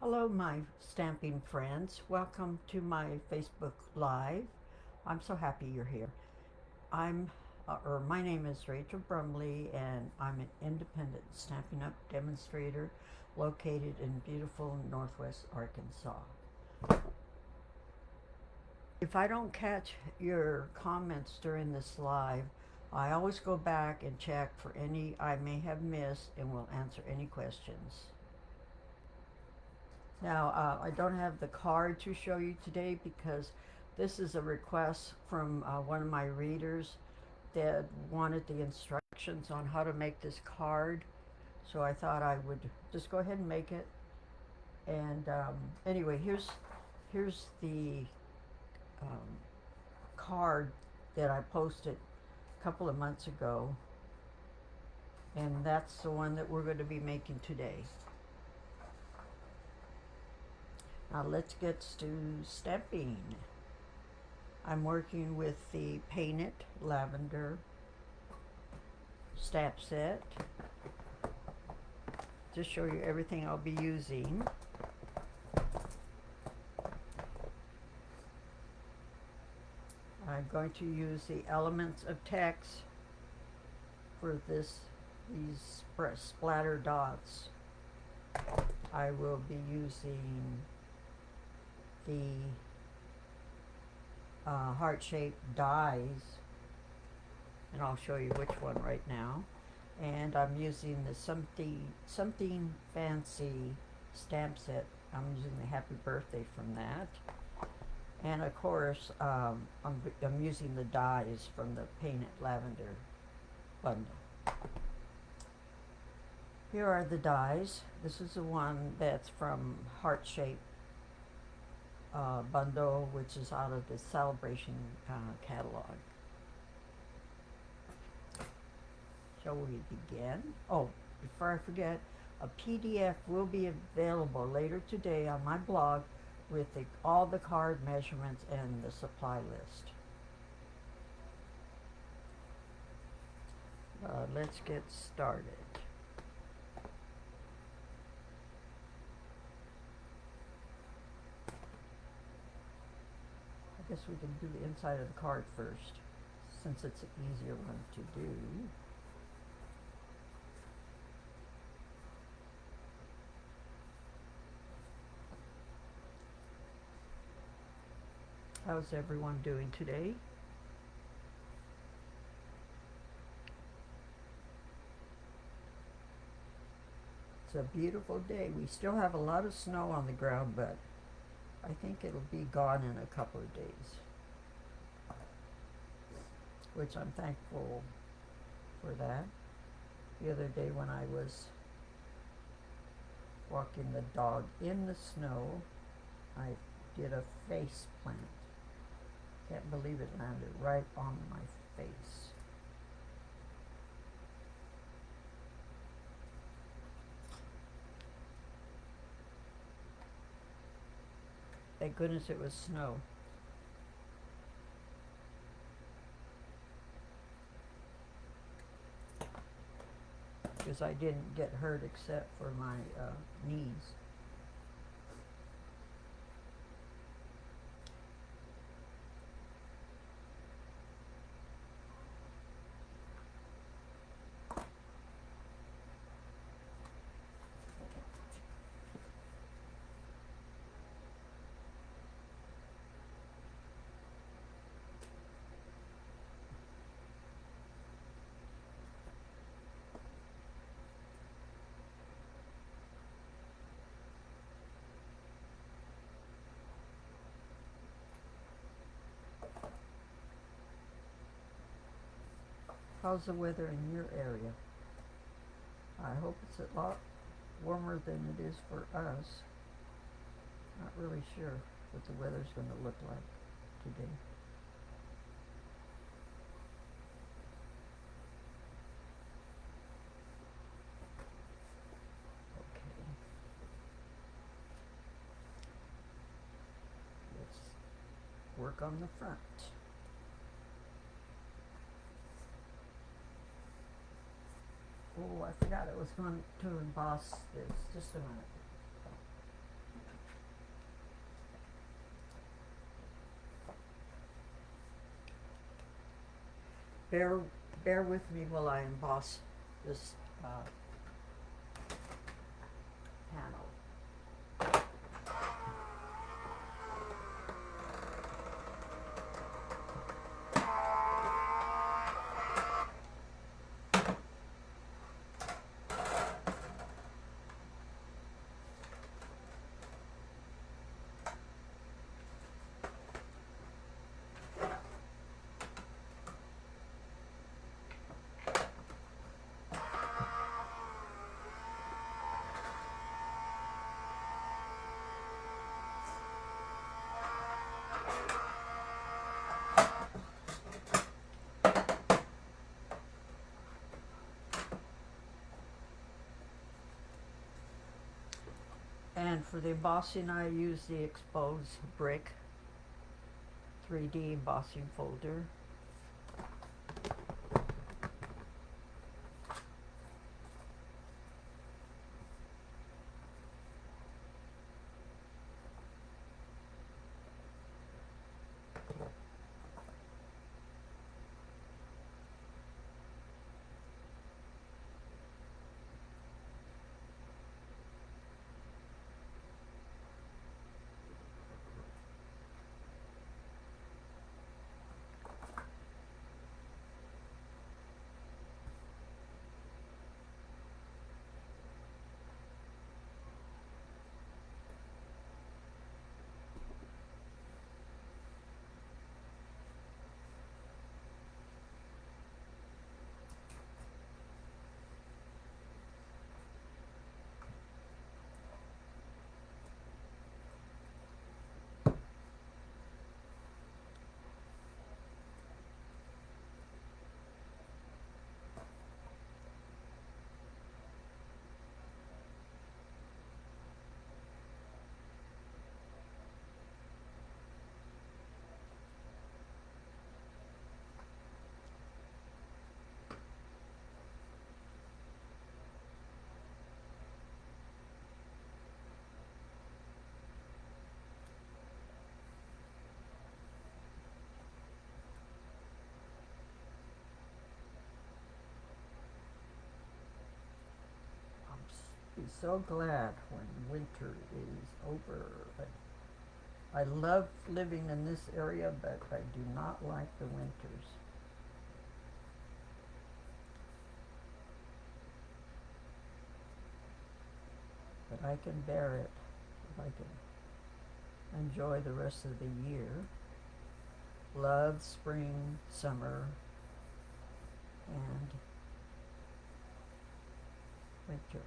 Hello, my stamping friends. Welcome to my Facebook Live. I'm so happy you're here. My name is Rachel Brumley, and I'm an independent Stampin' Up! Demonstrator located in beautiful Northwest Arkansas. If I don't catch your comments during this live, I always go back and check for any I may have missed and will answer any questions. Now, I don't have the card to show you today because this is a request from one of my readers that wanted the instructions on how to make this card. So I thought I would just go ahead and make it. And anyway, here's the um, card that I posted a couple of months ago. And that's the one that we're going to be making today. Now let's get to stamping. I'm working with the painted lavender stamp set to show you everything I'll be using. I'm going to use the elements of text for these splatter dots. I will be using the heart-shaped dies, and I'll show you which one right now. And I'm using the something fancy stamp set. I'm using the happy birthday from that. And of course, I'm using the dies from the painted lavender bundle. Here are the dies. This is the one that's from heart-shaped bundle, which is out of the celebration catalog. Shall we begin? Oh, before I forget, a PDF will be available later today on my blog with all the card measurements and the supply list. Let's get started. I guess we can do the inside of the card first, since it's an easier one to do. How's everyone doing today? It's a beautiful day. We still have a lot of snow on the ground, but I think it'll be gone in a couple of days, which I'm thankful for that. The other day when I was walking the dog in the snow, I did a face plant. Can't believe it landed right on my face. Thank goodness it was snow. Because I didn't get hurt except for my knees. How's the weather in your area? I hope it's a lot warmer than it is for us. Not really sure what the weather's going to look like today. Okay. Let's work on the front. Oh, I forgot I was going to emboss this. Just a minute. bear bear with me while I emboss this panel. And for the embossing, I use the exposed brick 3D embossing folder. Be so glad when winter is over. I love living in this area, but I do not like the winters. But I can bear it if I can enjoy the rest of the year. Love spring, summer, and winter.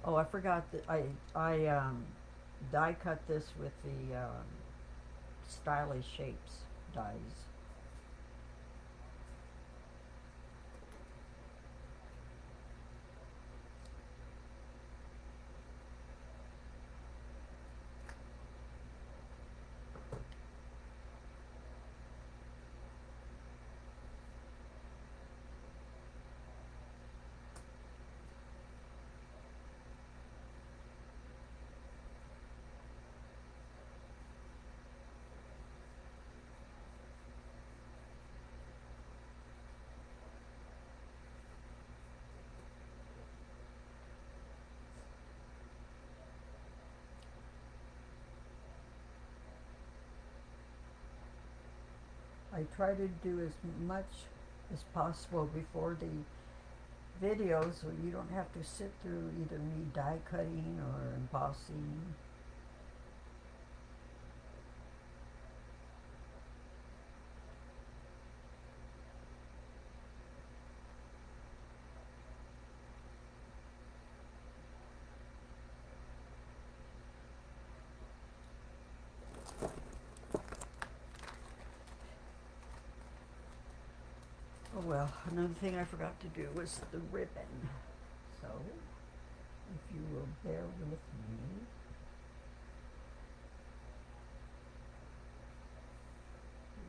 Oh, I forgot that I die cut this with the stylish shapes dies. I try to do as much as possible before the video so you don't have to sit through either me die cutting or embossing. Oh well, another thing I forgot to do was the ribbon. So, if you will bear with me,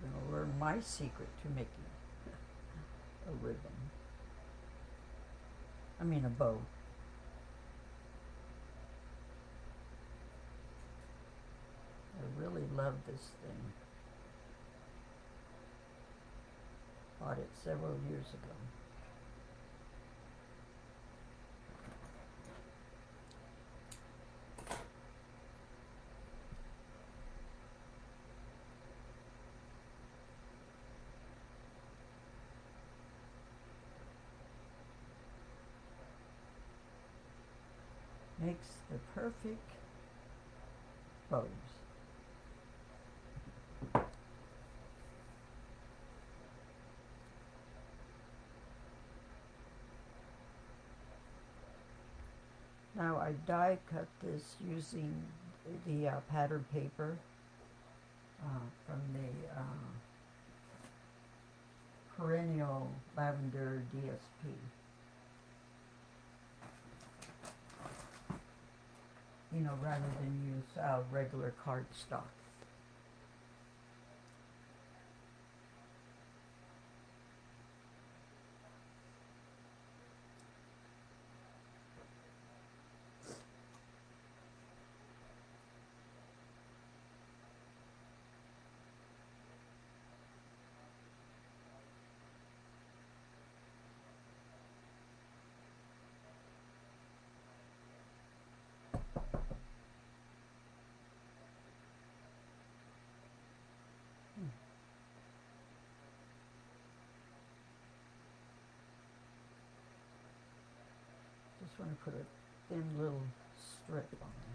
you're going to learn my secret to making a ribbon. I mean a bow. I really love this thing. Bought it several years ago. Makes the perfect bows. Now I die cut this using the pattern paper from the perennial lavender DSP. You know, rather than use regular cardstock. Just want to put a thin little strip on there.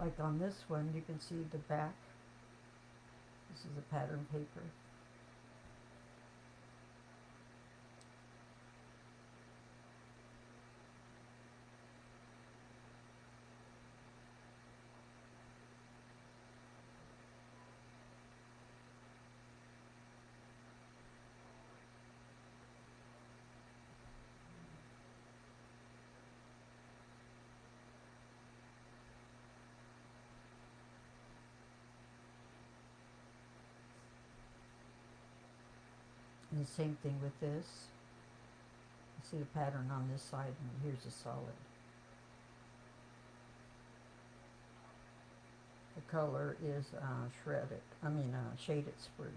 Like on this one, you can see the back. This is a pattern paper. And the same thing with this. You see the pattern on this side, and here's a solid. The color is shaded spruce.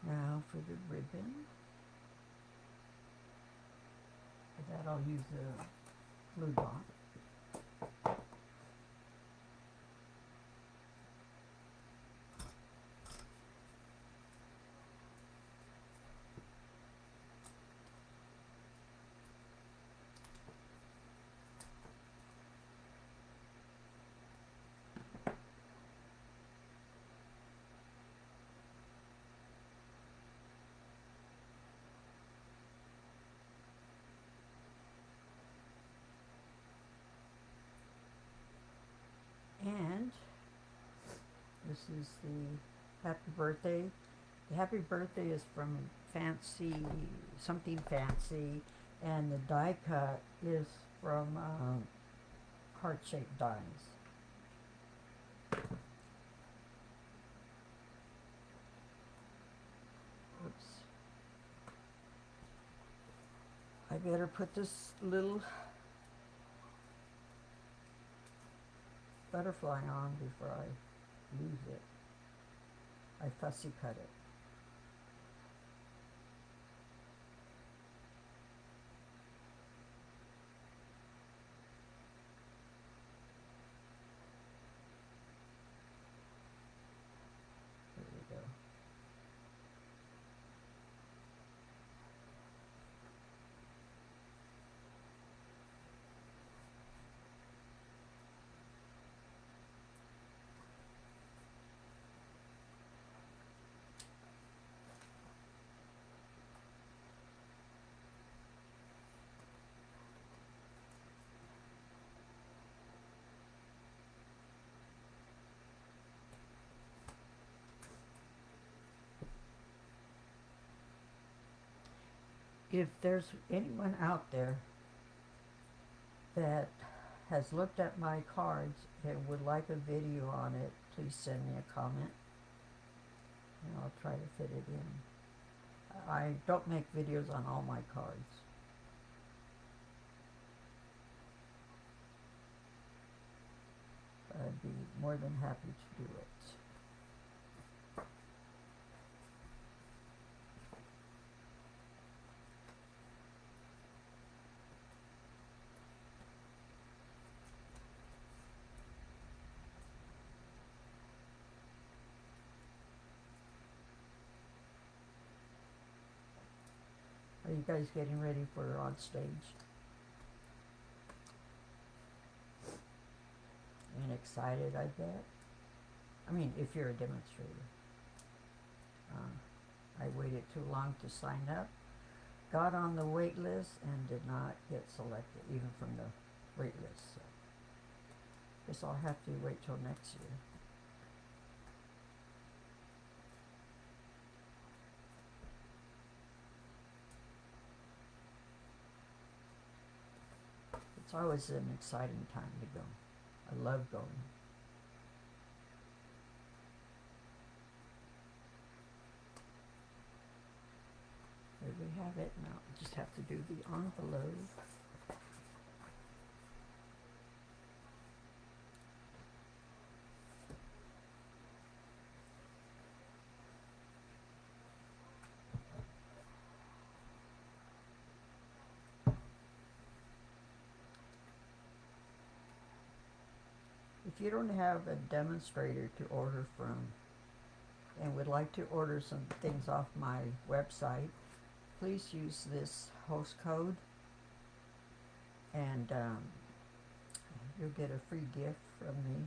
Now for the ribbon. For that I'll use a glue dot. And this is the happy birthday. The happy birthday is from something fancy, and the die cut is from heart-shaped dies. Oops. I better put this little butterfly on before I lose it. I fussy cut it. If there's anyone out there that has looked at my cards and would like a video on it, please send me a comment and I'll try to fit it in. I don't make videos on all my cards. I'd be more than happy to do it. Are you guys getting ready for on stage? And excited, I bet. I mean, if you're a demonstrator. I waited too long to sign up, got on the wait list, and did not get selected, even from the wait list. So guess I'll have to wait till next year. It's always an exciting time to go. I love going. There we have it. Now we just have to do the envelope. If you don't have a demonstrator to order from and would like to order some things off my website, please use this host code and you'll get a free gift from me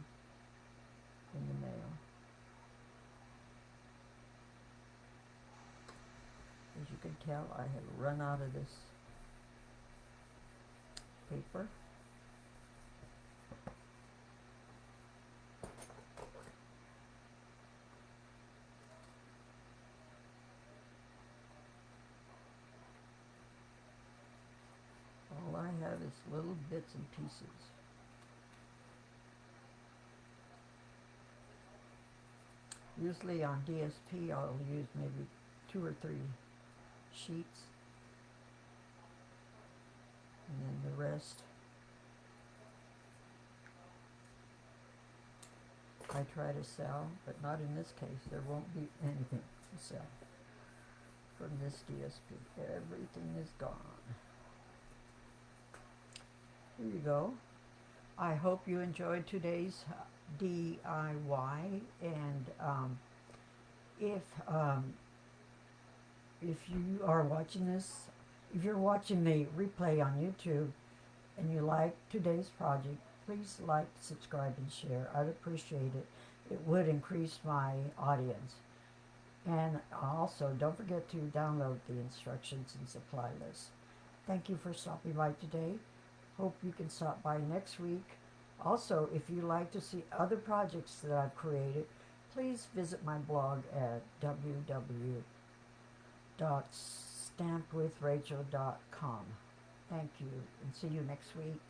in the mail. As you can tell, I have run out of this paper. All I have is little bits and pieces. Usually on DSP I'll use maybe 2 or 3 sheets, and then the rest I try to sell, but not in this case. There won't be anything to sell from this DSP. Everything is gone. Here you go. I hope you enjoyed today's DIY, and if you are watching this, if you're watching the replay on YouTube and you like today's project, please like, subscribe, and share. I'd appreciate it. It would increase my audience. And also, don't forget to download the instructions and supply list. Thank you for stopping by today. Hope you can stop by next week. Also, if you like to see other projects that I've created, please visit my blog at www.stampwithrachel.com. Thank you, and see you next week.